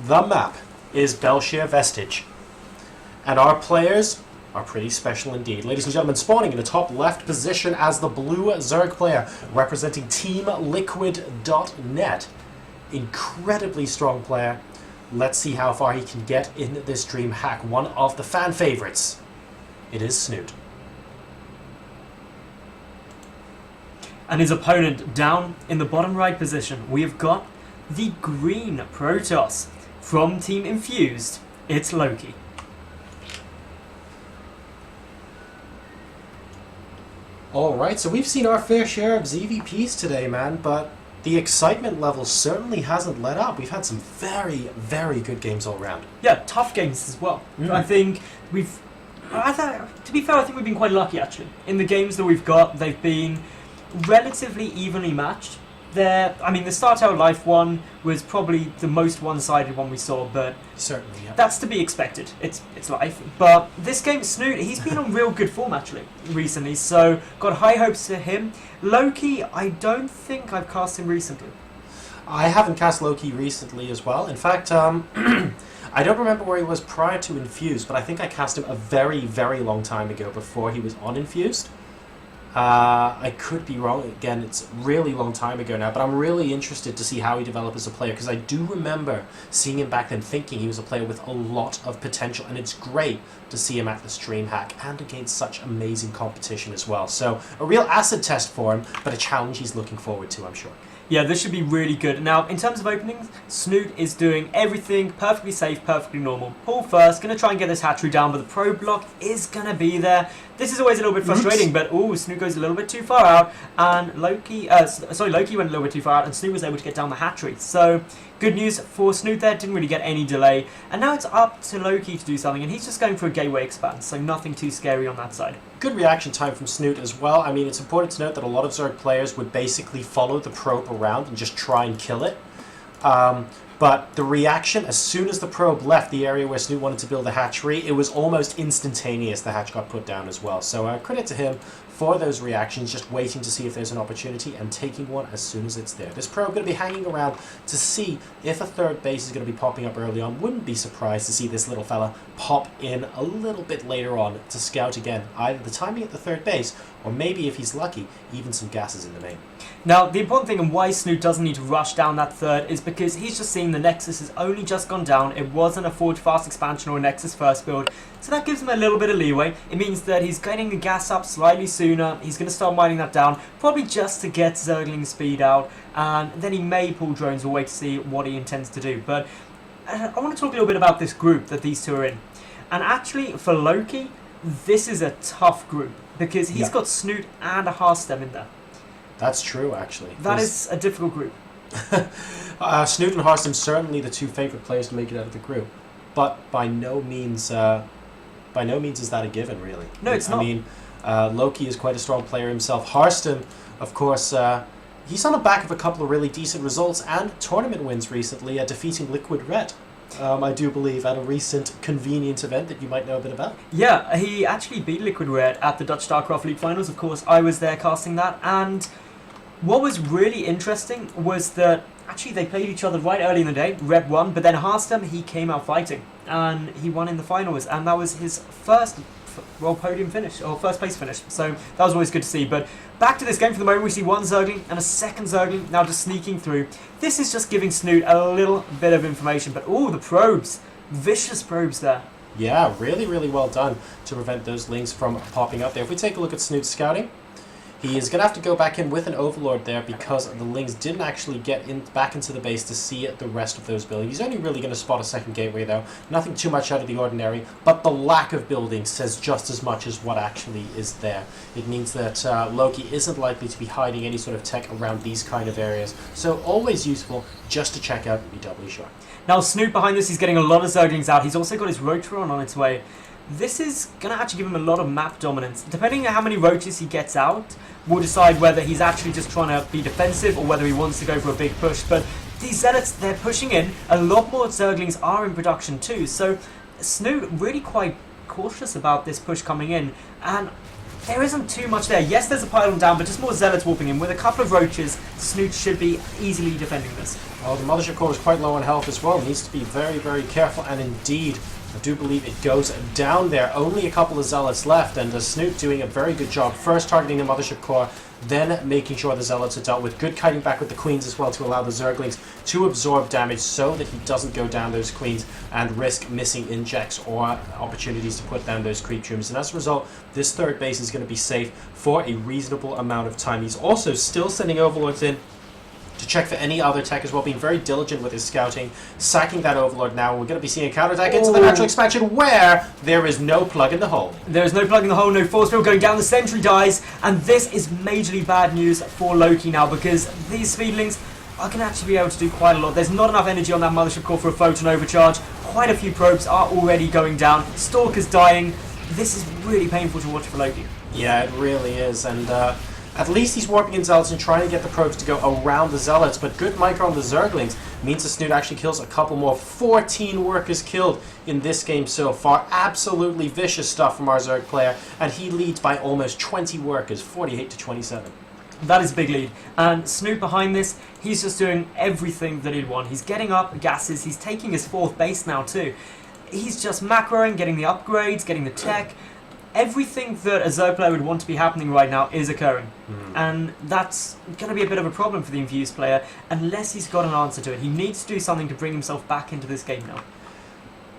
The map is Belshire Vestige, and our players are pretty special indeed. Ladies and gentlemen, spawning in the top left position as the blue Zerg player, representing Team liquid.snute. Incredibly strong player. Let's see how far he can get in this dream hack. One of the fan favorites. It is Snute. And his opponent down in the bottom right position, we have got the green Protoss from Team Infused. It's Loki. Alright, so we've seen our fair share of ZVPs today, man, but the excitement level certainly hasn't let up. We've had some very, very good games all round. Yeah, tough games as well. I think we've... to be fair, I think we've been quite lucky, actually. In the games that we've got, they've been relatively evenly matched. The Start Out Life one was probably the most one-sided one we saw, but certainly, yeah. That's to be expected. It's life. But this game, Snute, he's been on real good form actually recently, so got high hopes for him. Loki, I don't think I've cast him recently. I haven't cast Loki recently as well. In fact, I don't remember where he was prior to Infused, but I think I cast him a very, very long time ago before he was on Infused. I could be wrong. Again, it's a really long time ago now, but I'm really interested to see how he develops as a player, because I do remember seeing him back then thinking he was a player with a lot of potential, and it's great to see him at the stream hack and against such amazing competition as well. So a real acid test for him, but a challenge he's looking forward to, I'm sure. Yeah, this should be really good. Now, in terms of openings, Snute is doing everything perfectly safe, perfectly normal. Pull first, going to try and get this hatchery down, but the probe block is going to be there. This is always a little bit frustrating, but Snute goes a little bit too far out, and Loki went a little bit too far out, and Snute was able to get down the hatchery. So, good news for Snute there, didn't really get any delay. And now it's up to Loki to do something, and he's just going for a gateway expand, so nothing too scary on that side. Good reaction time from Snute as well. I mean, it's important to note that a lot of Zerg players would basically follow the probe around and just try and kill it. But the reaction, as soon as the probe left the area where Snute wanted to build a hatchery, it was almost instantaneous the hatch got put down as well. So credit to him for those reactions, just waiting to see if there's an opportunity and taking one as soon as it's there. This probe going to be hanging around to see if a third base is going to be popping up early on. Wouldn't be surprised to see this little fella pop in a little bit later on to scout again, either the timing at the third base, or maybe if he's lucky, even some gases in the main. Now, the important thing and why Snute doesn't need to rush down that third is because he's just seeing the Nexus has only just gone down. It wasn't a Forge Fast expansion or a Nexus first build, so that gives him a little bit of leeway. It means that he's getting the gas up slightly sooner. He's going to start mining that down, probably just to get Zergling speed out, and then he may pull drones. We'll wait to see what he intends to do. But I want to talk a little bit about this group that these two are in. And actually, for Loki, this is a tough group, because he's got Snute and a Hearthstem in there. That's true, actually. That is a difficult group. Snute and Hearthstem certainly the two favorite players to make it out of the group, but by no means is that a given, really. No, it's not. I mean, Loki is quite a strong player himself. Hearthstem, of course, he's on the back of a couple of really decent results and tournament wins recently, defeating Liquid Red. I do believe at a recent convenient event that you might know a bit about. Yeah, he actually beat Liquid Red at the Dutch StarCraft League Finals. Of course, I was there casting that, and what was really interesting was that actually they played each other right early in the day. Red won, but then Hearthstem, he came out fighting, and he won in the finals, and that was his first podium finish, or first place finish, so that was always good to see. But back to this game for the moment, we see one Zergling and a second Zergling now just sneaking through. This is just giving Snute a little bit of information, but the probes, vicious probes there. Yeah, really, really well done to prevent those links from popping up there. If we take a look at Snute's scouting, he is going to have to go back in with an Overlord there because the Lings didn't actually get back into the base to see the rest of those buildings. He's only really going to spot a second gateway though. Nothing too much out of the ordinary, but the lack of buildings says just as much as what actually is there. It means that Loki isn't likely to be hiding any sort of tech around these kind of areas. So always useful just to check out and be doubly sure. Now Snute behind this, he's getting a lot of Zerglings out. He's also got his Rotron on its way. This is going to actually give him a lot of map dominance. Depending on how many roaches he gets out, we'll decide whether he's actually just trying to be defensive or whether he wants to go for a big push. But these Zealots, they're pushing in. A lot more Zerglings are in production too. So Snute really quite cautious about this push coming in. And there isn't too much there. Yes, there's a pylon down, but just more zealots warping in. With a couple of roaches, Snute should be easily defending this. Well, the mothership core is quite low on health as well. Needs to be very, very careful. And indeed, I do believe it goes down there. Only a couple of zealots left, and Snute doing a very good job. First targeting the mothership core, then making sure the zealots are dealt with. Good kiting back with the queens as well to allow the zerglings to absorb damage so that he doesn't go down those queens and risk missing injects or opportunities to put down those creep tumors. And as a result, this third base is going to be safe for a reasonable amount of time. He's also still sending overlords in to check for any other tech as well, being very diligent with his scouting, sacking that overlord now. We're going to be seeing a counterattack into the natural expansion where there is no plug in the hole. There is no plug in the hole, no force field going down, the sentry dies, and this is majorly bad news for Loki now, because these speedlings are going to actually be able to do quite a lot. There's not enough energy on that mothership core for a photon overcharge. Quite a few probes are already going down. Stalker's dying. This is really painful to watch for Loki. Yeah, it really is, and at least he's warping in zealots and trying to get the probes to go around the zealots, but good micro on the zerglings means the Snute actually kills a couple more. 14 workers killed in this game so far. Absolutely vicious stuff from our Zerg player, and he leads by almost 20 workers, 48 to 27. That is a big lead. And Snute behind this, he's just doing everything that he'd want. He's getting up gases, he's taking his fourth base now too. He's just macroing, getting the upgrades, getting the tech. Everything that a Zerg player would want to be happening right now is occurring. And that's going to be a bit of a problem for the Infused player unless he's got an answer to it. He needs to do something to bring himself back into this game now.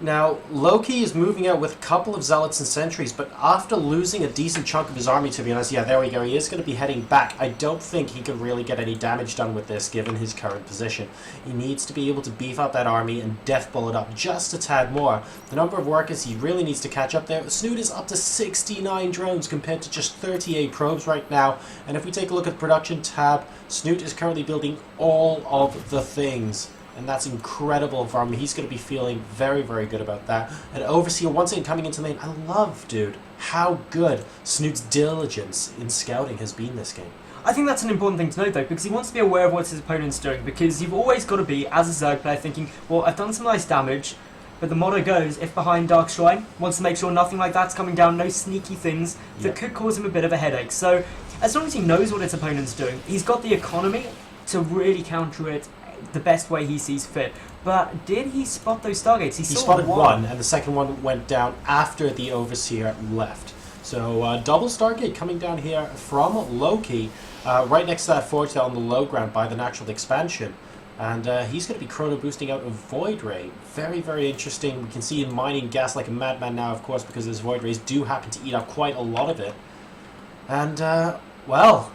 Now, Loki is moving out with a couple of zealots and sentries, but after losing a decent chunk of his army, to be honest, yeah, there we go, he is going to be heading back. I don't think he can really get any damage done with this, given his current position. He needs to be able to beef up that army and death bullet up just a tad more. The number of workers he really needs to catch up there. Snute is up to 69 drones compared to just 38 probes right now, and if we take a look at the production tab, Snute is currently building all of the things. And that's incredible for him. He's going to be feeling very, very good about that. And Overseer, once again, coming into the lane. I love, dude, how good Snute's diligence in scouting has been this game. I think that's an important thing to note, though, because he wants to be aware of what his opponent's doing. Because you've always got to be, as a Zerg player, thinking, well, I've done some nice damage, but the motto goes, if behind Dark Shrine, wants to make sure nothing like that's coming down, no sneaky things that could cause him a bit of a headache. So, as long as he knows what his opponent's doing, he's got the economy to really counter it the best way he sees fit. But did he spot those Stargates? He spotted one, and the second one went down after the Overseer left. So double Stargate coming down here from Loki, right next to that forge there on the low ground by the natural expansion. And he's going to be chrono boosting out a Void Ray. Very, very interesting. We can see him mining gas like a madman now, of course, because his Void Rays do happen to eat up quite a lot of it. And, well,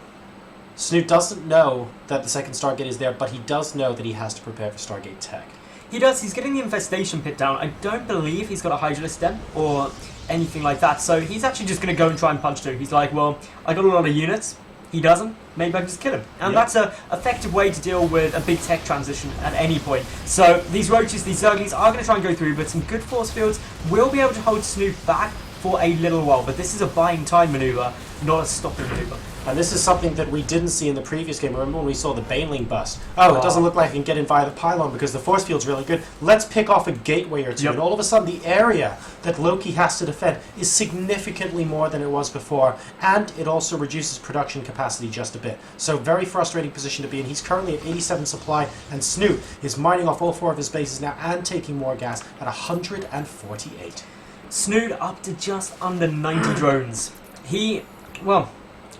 Snute doesn't know that the second Stargate is there, but he does know that he has to prepare for Stargate tech. He does. He's getting the Infestation Pit down. I don't believe he's got a Hydralisk Stem or anything like that, so he's actually just going to go and try and punch through. He's like, well, I got a lot of units. He doesn't. Maybe I can just kill him. And that's an effective way to deal with a big tech transition at any point. So these roaches, these zerglings are going to try and go through, but some good force fields will be able to hold Snute back for a little while. But this is a buying time maneuver, not a stopping maneuver. And this is something that we didn't see in the previous game. Remember when we saw the Baneling bust? Oh, it doesn't look like I can get in via the pylon because the force field's really good. Let's pick off a gateway or two. And all of a sudden, the area that Loki has to defend is significantly more than it was before. And it also reduces production capacity just a bit. So very frustrating position to be in. He's currently at 87 supply, and Snute is mining off all four of his bases now and taking more gas at 148. Snute up to just under 90 drones.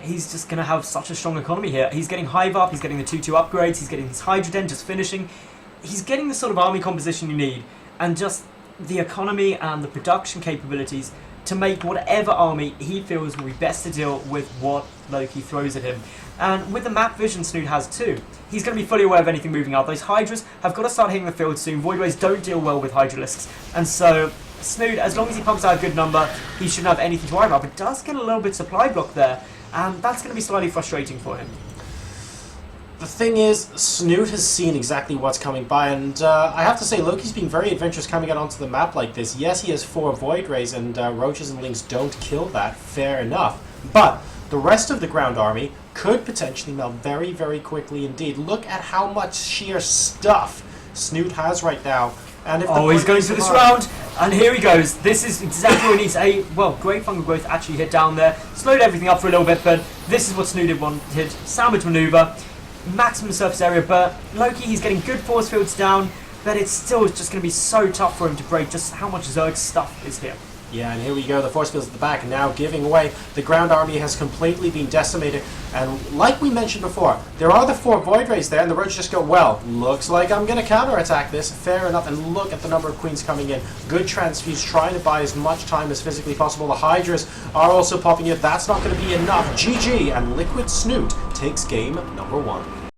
He's just going to have such a strong economy here. He's getting Hive up, he's getting the 2-2 upgrades, he's getting his Hydroden just finishing. He's getting the sort of army composition you need, and just the economy and the production capabilities to make whatever army he feels will be best to deal with what Loki throws at him. And with the map vision Snute has too, he's going to be fully aware of anything moving out. Those Hydras have got to start hitting the field soon. Voidways don't deal well with Hydralisks, and so Snute, as long as he pumps out a good number, he shouldn't have anything to worry about. But does get a little bit supply block there, and that's going to be slightly frustrating for him. The thing is, Snute has seen exactly what's coming by, and I have to say, Loki's been very adventurous coming out onto the map like this. Yes, he has 4 Void Rays, and Roaches and Lings don't kill that, fair enough. But the rest of the ground army could potentially melt very, very quickly indeed. Look at how much sheer stuff Snute has right now And if the Oh, he's Void going Rays for this survive- round, and here he goes. This is exactly what he needs. Great fungal growth actually hit down there, slowed everything up for a little bit, but this is what Snute wanted. Sandwich maneuver, maximum surface area, but Loki, he's getting good force fields down, but it's still just going to be so tough for him to break just how much Zerg's stuff is here. Yeah, and here we go, the force fields at the back now giving way. The ground army has completely been decimated, and like we mentioned before, there are the 4 Void Rays there, and the Roach just go, well, looks like I'm going to counterattack this, fair enough, and look at the number of Queens coming in. Good transfuse, trying to buy as much time as physically possible. The Hydras are also popping in, that's not going to be enough. GG, and liquid.snute takes game number 1.